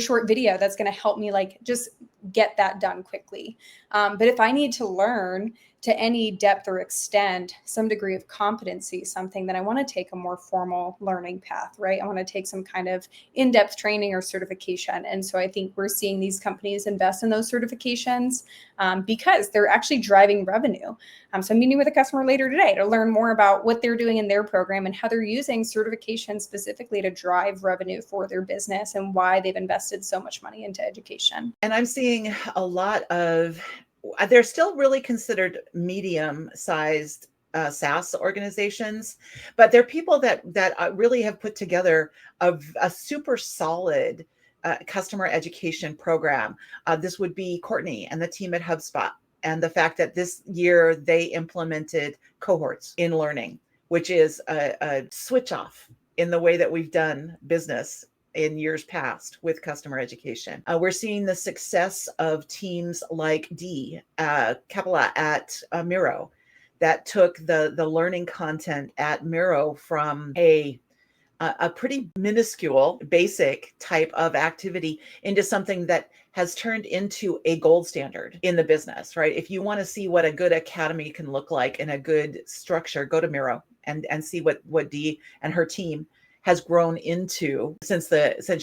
short video that's going to help me like just get that done quickly. But if I need to learn to any depth or extent some degree of competency, something, that I want to take a more formal learning path, right? I want to take some kind of in-depth training or certification. And so I think we're seeing these companies invest in those certifications because they're actually driving revenue. So I'm meeting with a customer later today to learn more about what they're doing in their program and how they're using certification specifically to drive revenue for their business and why they've invested so much money into education. And I'm seeing a lot of, they're still really considered medium-sized SaaS organizations, but they're people that really have put together a super solid customer education program. This would be Courtney and the team at HubSpot, and the fact that this year they implemented cohorts in learning, which is a switch off in the way that we've done business in years past with customer education. We're seeing the success of teams like Capella at Miro, that took the learning content at Miro from a pretty minuscule, basic type of activity into something that has turned into a gold standard in the business, right? If you want to see what a good academy can look like and a good structure, go to Miro and see what Dee and her team has grown into since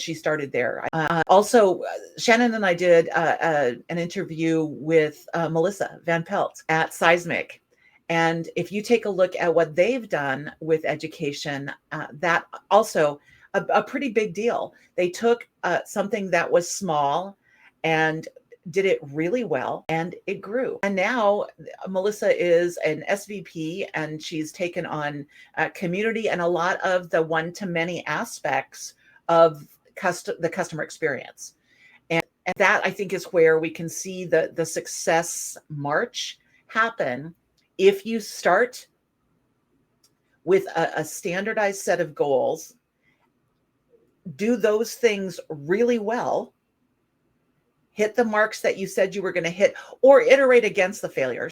she started there. Also, Shannon and I did an interview with Melissa Van Pelt at Seismic. And if you take a look at what they've done with education, that also a pretty big deal. They took something that was small and did it really well, and it grew. And now Melissa is an SVP, and she's taken on community and a lot of the one-to-many aspects of the customer experience. And that, I think, is where we can see the success march happen. If you start with a standardized set of goals, do those things really well, hit the marks that you said you were going to hit, or iterate against the failures.